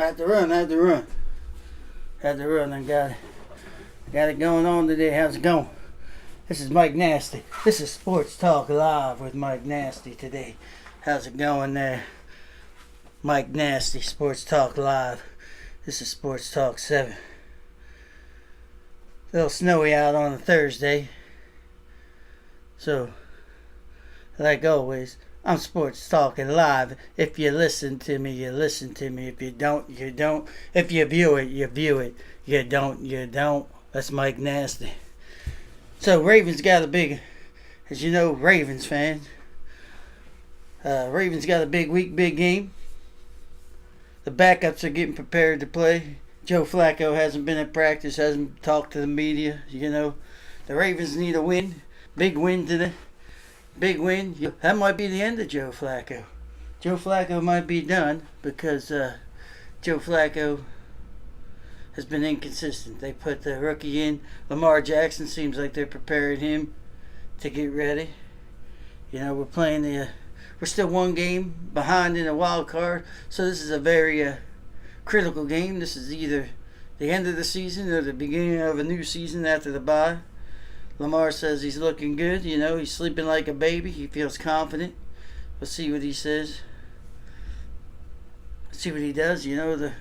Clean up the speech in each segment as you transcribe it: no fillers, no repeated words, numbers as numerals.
Had to run. I got it going on today. How's it going? This is Mike Nasty. This is Sports Talk Live with Mike Nasty today. How's it going there? Mike Nasty, Sports Talk Live. This is Sports Talk 7. A little snowy out on a Thursday. So, like always, I'm Sports Talking Live. If you listen to me, you listen to me. If you don't, you don't. If you view it, you view it. You don't, you don't. That's Mike Nasty. So, Ravens got a big, as you know, Ravens fans. Ravens got a big week, big game. The backups are getting prepared to play. Joe Flacco hasn't been at practice, hasn't talked to the media. You know, the Ravens need a win. Big win today. Big win. That might be the end of Joe Flacco. Joe Flacco might be done because Joe Flacco has been inconsistent. They put the rookie in. Lamar Jackson seems like they're preparing him to get ready. You know, we're still one game behind in the wild card, so this is a very critical game. This is either the end of the season or the beginning of a new season after the bye. Lamar says he's looking good. You know, he's sleeping like a baby. He feels confident. We'll see what he says. See what he does. You know, the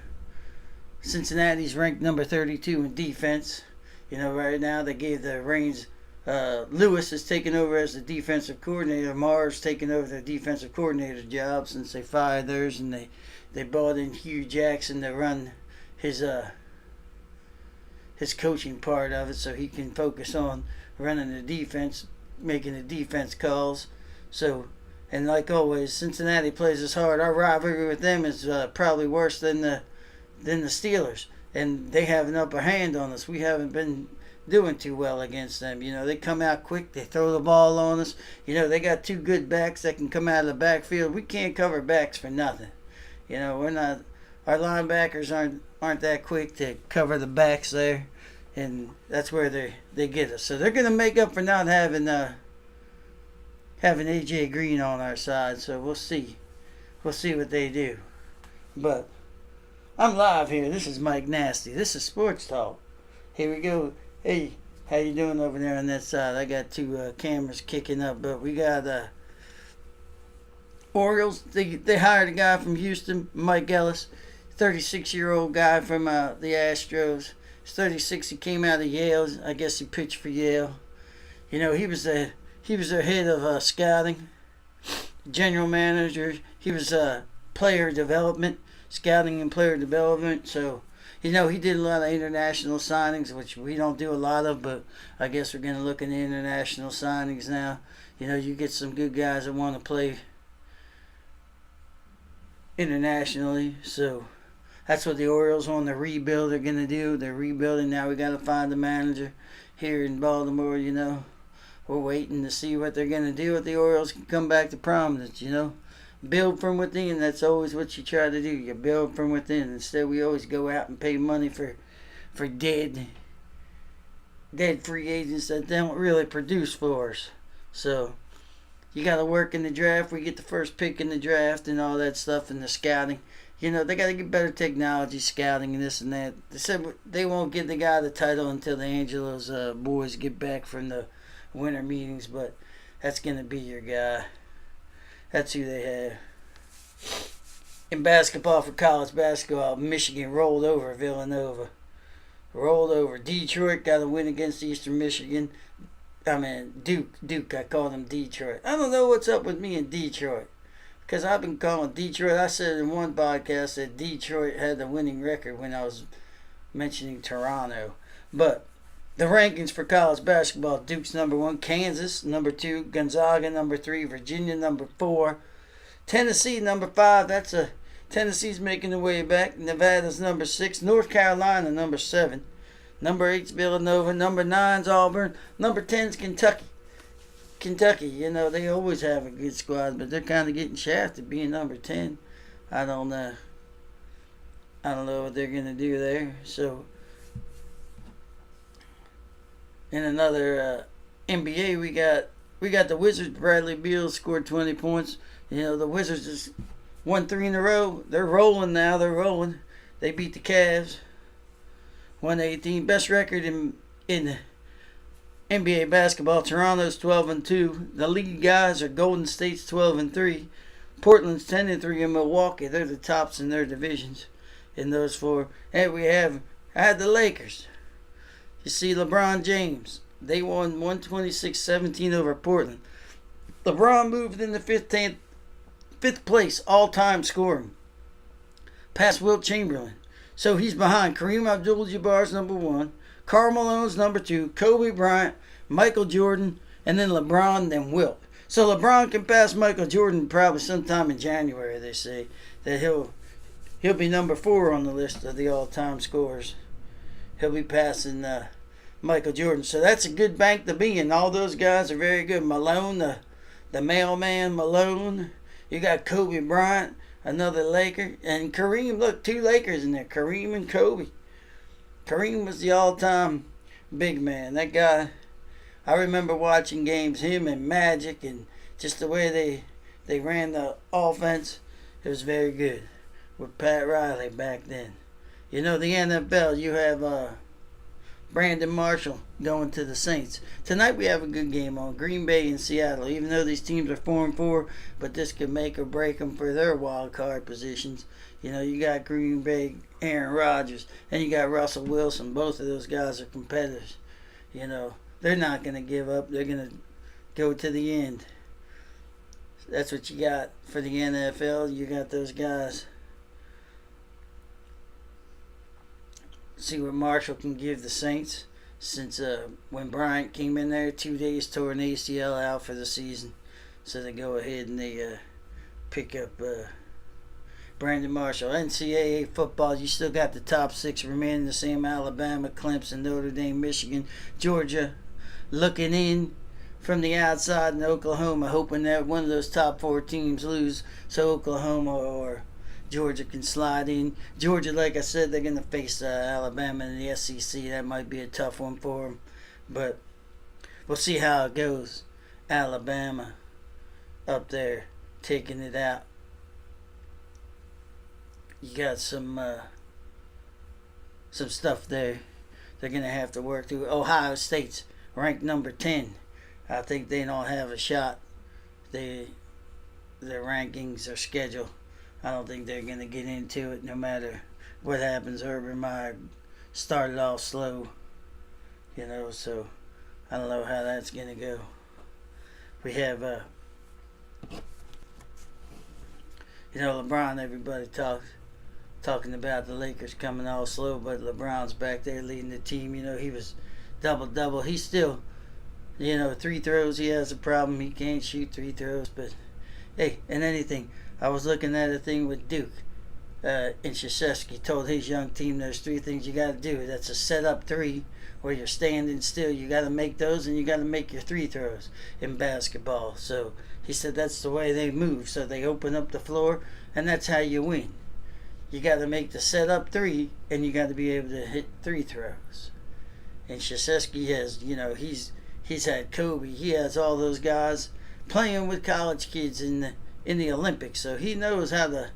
Cincinnati's ranked number 32 in defense. You know, right now they gave the reins. Lewis is taking over as the defensive coordinator. Mar's taking over the defensive coordinator job since they fired theirs, and they brought in Hugh Jackson to run his coaching part of it, so he can focus on running the defense, making the defense calls. So, and like always, Cincinnati plays us hard. Our rivalry with them is probably worse than the Steelers, and they have an upper hand on us. We haven't been doing too well against them. You know, they come out quick, they throw the ball on us. You know, they got two good backs that can come out of the backfield. We can't cover backs for nothing. You know, our linebackers aren't that quick to cover the backs there, and that's where they get us. So they're gonna make up for not having AJ Green on our side. So we'll see what they do. But I'm live here. This is Mike Nasty. This is Sports Talk. Here we go. Hey, how you doing over there on that side? I got two cameras kicking up, but we got Orioles. They hired a guy from Houston, Mike Ellis, 36-year-old guy from the Astros. He's 36. He came out of Yale. I guess he pitched for Yale. You know, he was their head of scouting, general manager. He was player development, scouting and player development. So, you know, he did a lot of international signings, which we don't do a lot of, but I guess we're going to look into international signings now. You know, you get some good guys that want to play internationally. So that's what the Orioles on the rebuild are going to do. They're rebuilding now. We got to find a manager here in Baltimore, you know. We're waiting to see what they're going to do with the Orioles can come back to prominence, you know. Build from within. That's always what you try to do. You build from within. Instead, we always go out and pay money for dead free agents that don't really produce for us. So you got to work in the draft. We get the first pick in the draft and all that stuff and the scouting. You know, they got to get better technology, scouting, and this and that. They said they won't give the guy the title until the Angelos boys get back from the winter meetings, but that's going to be your guy. That's who they have. In basketball, for college basketball, Michigan rolled over Villanova. Rolled over. Detroit got a win against Eastern Michigan. Duke. I called them Detroit. I don't know what's up with me in Detroit, because I've been calling Detroit. I said in one podcast that Detroit had the winning record when I was mentioning Toronto. But the rankings for college basketball: Duke's number 1, Kansas number 2, Gonzaga number 3, Virginia number 4, Tennessee number 5. Tennessee's making their way back. Nevada's number 6, North Carolina number 7, number 8's Villanova, number 9's Auburn, number 10's Kentucky. Kentucky, you know, they always have a good squad, but they're kind of getting shafted being number 10. I don't know what they're gonna do there. So, in another NBA, we got the Wizards. Bradley Beal scored 20 points. You know, the Wizards just won 3 in a row. They're rolling now. They're rolling. They beat the Cavs 118. Best record in NBA basketball. Toronto's 12-2. The league guys are Golden State's 12-3. Portland's 10-3, and Milwaukee. They're the tops in their divisions in those four. And I had the Lakers. You see LeBron James. They won 126-17 over Portland. LeBron moved in the fifth place all-time scoring, past Wilt Chamberlain. So he's behind Kareem Abdul-Jabbar's number 1, Karl Malone's number 2, Kobe Bryant, Michael Jordan, and then LeBron, then Wilt. So LeBron can pass Michael Jordan probably sometime in January. They say that he'll be number 4 on the list of the all-time scorers. He'll be passing Michael Jordan. So that's a good bank to be in. All those guys are very good. Malone, the mailman Malone. You got Kobe Bryant, another Laker. And Kareem, look, 2 Lakers in there. Kareem and Kobe. Kareem was the all-time big man. That guy, I remember watching games, him and Magic, and just the way they ran the offense. It was very good with Pat Riley back then. You know, the NFL, you have Brandon Marshall going to the Saints. Tonight we have a good game on, Green Bay and Seattle. Even though these teams are 4-4, but this could make or break them for their wild card positions. You know, you got Green Bay, Aaron Rodgers, and you got Russell Wilson. Both of those guys are competitors. You know, they're not going to give up. They're going to go to the end. That's what you got for the NFL. You got those guys. See what Marshall can give the Saints, since when Bryant came in there, 2 days, tore an ACL out for the season. So they go ahead and they pick up Brandon Marshall. NCAA football, you still got the top 6 remaining the same: Alabama, Clemson, Notre Dame, Michigan, Georgia, looking in from the outside, and Oklahoma, hoping that one of those top 4 teams lose, so Oklahoma or Georgia can slide in. Georgia, like I said, they're going to face Alabama in the SEC. That might be a tough one for them, but we'll see how it goes. Alabama up there taking it out. You got some stuff there they're going to have to work through. Ohio State's ranked number 10. I think they don't have a shot. Their rankings are scheduled. I don't think they're going to get into it no matter what happens. Urban Meyer started off slow, you know, so I don't know how that's going to go. We have, LeBron, everybody talking about the Lakers coming all slow, but LeBron's back there leading the team. You know, he was double-double. He's still, 3 throws, he has a problem. He can't shoot 3 throws, but, hey, in anything. I was looking at a thing with Duke, and Krzyzewski told his young team there's 3 things you got to do. That's a set-up 3, where you're standing still. You got to make those, and you got to make your 3 throws in basketball. So he said that's the way they move. So they open up the floor, and that's how you win. You got to make the set-up 3, and you got to be able to hit 3 throws. And Krzyzewski has, he's had Kobe. He has all those guys playing with college kids in the Olympics, so he knows how to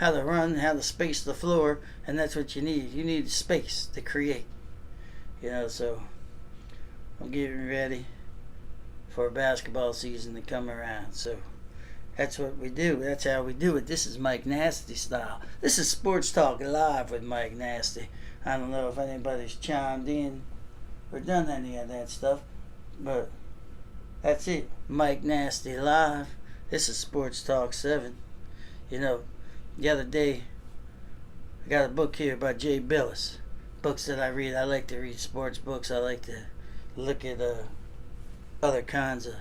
run, how to space the floor, and that's what you need. You need space to create. So I'm getting ready for basketball season to come around. So that's what we do. That's how we do it. This is Mike Nasty style. This is Sports Talk Live with Mike Nasty. I don't know if anybody's chimed in or done any of that stuff, but that's it. Mike Nasty Live. This is Sports Talk 7. The other day, I got a book here by Jay Billis. Books that I read. I like to read sports books. I like to look at other kinds of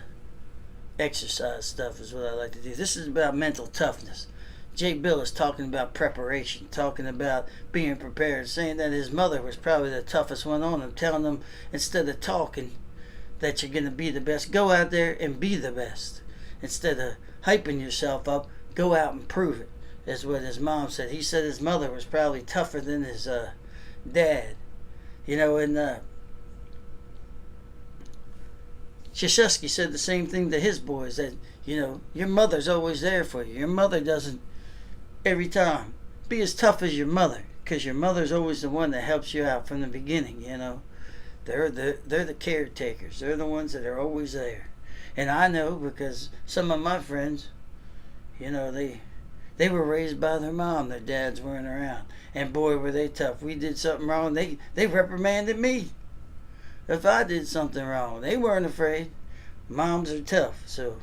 exercise stuff is what I like to do. This is about mental toughness. Jay Billis talking about preparation, talking about being prepared, saying that his mother was probably the toughest one on him, telling him instead of talking that you're going to be the best, go out there and be the best. Instead of hyping yourself up, go out and prove it, is what his mom said. He said his mother was probably tougher than his dad. And Krzyzewski said the same thing to his boys, that, your mother's always there for you. Your mother doesn't, every time, be as tough as your mother. because your mother's always the one that helps you out from the beginning. You know, they're the caretakers. They're the ones that are always there. And I know because some of my friends, you know, they were raised by their mom. Their dads weren't around, and boy, were they tough. We did something wrong, they reprimanded me. If I did something wrong, they weren't afraid. Moms are tough, so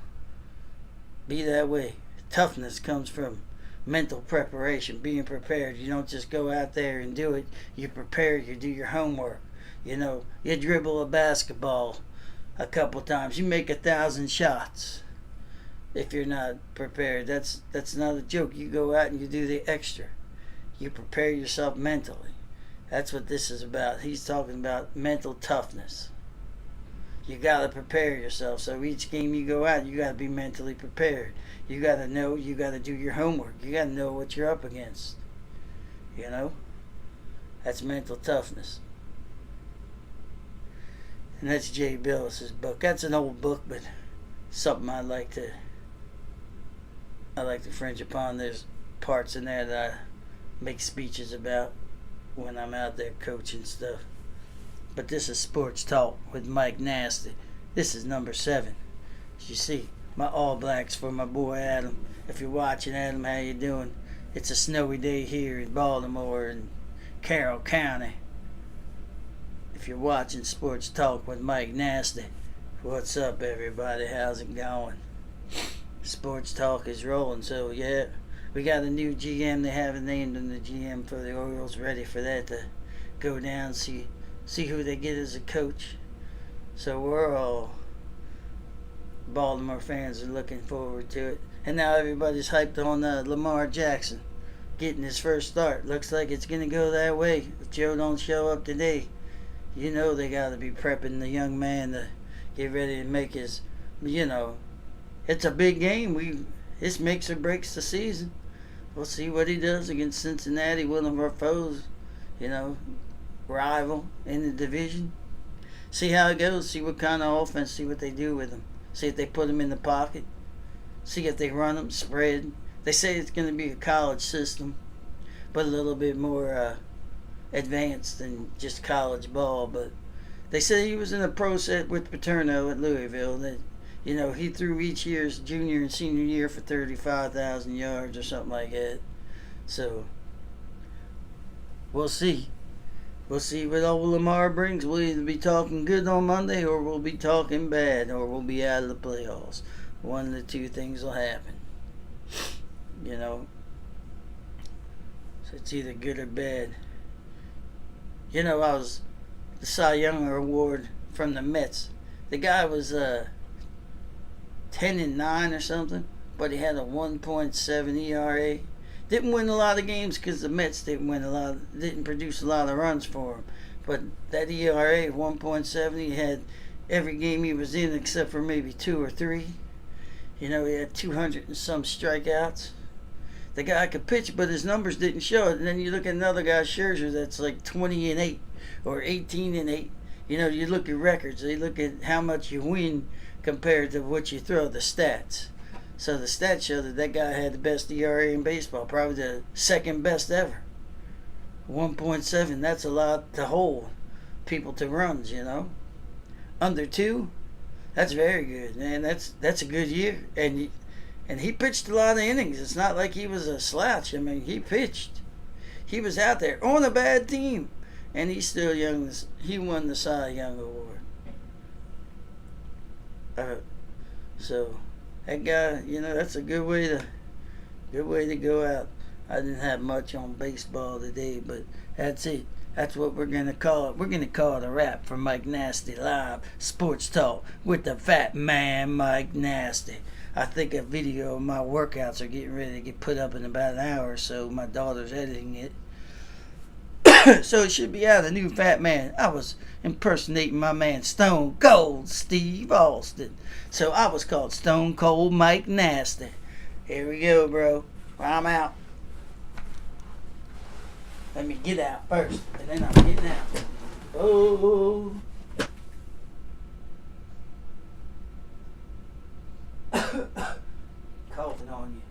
be that way. Toughness comes from mental preparation, being prepared. You don't just go out there and do it. You prepare, you do your homework. You know, you dribble a basketball a couple times. You make 1,000 shots. If you're not prepared, that's not a joke. You go out and you do the extra. You prepare yourself mentally. That's what this is about. He's talking about mental toughness. You gotta prepare yourself. So each game you go out, you gotta be mentally prepared. You gotta know, you gotta do your homework. You gotta know what you're up against. You know? That's mental toughness. And that's Jay Billis's book. That's an old book, but something I like to fringe upon. There's parts in there that I make speeches about when I'm out there coaching stuff. But this is Sports Talk with Mike Nasty. This is number 7. As you see, my All Blacks for my boy Adam. If you're watching, Adam, how you doing? It's a snowy day here in Baltimore and Carroll County. If you're watching Sports Talk with Mike Nasty, what's up, everybody? How's it going? Sports Talk is rolling, so yeah. We got a new GM. They haven't named him the GM for the Orioles. Ready for that to go down, see who they get as a coach. So we're all Baltimore fans are looking forward to it. And now everybody's hyped on Lamar Jackson getting his first start. Looks like it's going to go that way. If Joe don't show up today, you know they got to be prepping the young man to get ready to make his, you know, it's a big game. This makes or breaks the season. We'll see what he does against Cincinnati, one of our foes, you know, rival in the division. See how it goes. See what kind of offense, see what they do with him. See if they put him in the pocket. See if they run him, spread. They say it's going to be a college system, but a little bit more advanced than just college ball. But they say he was in a pro set with Paterno at Louisville. That, you know, he threw each year's junior and senior year for 35,000 yards or something like that. So, we'll see. We'll see what old Lamar brings. We'll either be talking good on Monday or we'll be talking bad or we'll be out of the playoffs. One of the two things will happen. You know? So it's either good or bad. You know, I was the Cy Young Award from the Mets. The guy was 10-9 or something, but he had a 1.7 ERA. Didn't win a lot of games because the Mets didn't produce a lot of runs for him. But that ERA, 1.7, he had every game he was in except for maybe 2 or 3. You know, he had 200 and some strikeouts. The guy could pitch, but his numbers didn't show it. And then you look at another guy, Scherzer, that's like 20-8 or 18-8. You know, you look at records. They look at how much you win compared to what you throw, the stats. So the stats show that guy had the best ERA in baseball, probably the second best ever. 1.7, that's a lot to hold people to runs, you know. Under 2, that's very good, man. That's a good year. And he pitched a lot of innings. It's not like he was a slouch. I mean, he pitched. He was out there on a bad team. And he's still young. He won the Cy Young Award. So that guy, you know, that's a good way to go out. I didn't have much on baseball today, but that's it. That's what we're gonna call it. We're gonna call it a wrap for Mike Nasty Live Sports Talk with the fat man Mike Nasty. I think a video of my workouts are getting ready to get put up in about an hour or so. My daughter's editing it. So it should be out, a new fat man. I was impersonating my man Stone Cold Steve Austin. So I was called Stone Cold Mike Nasty. Here we go, bro. I'm out. Let me get out first, and then I'm getting out. Oh. Coughing on you.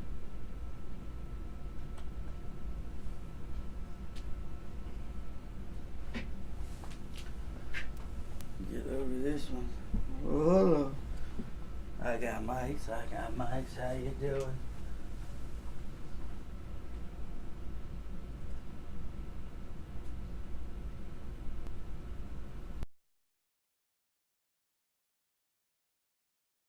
this one. Oh, I got mics. How you doing?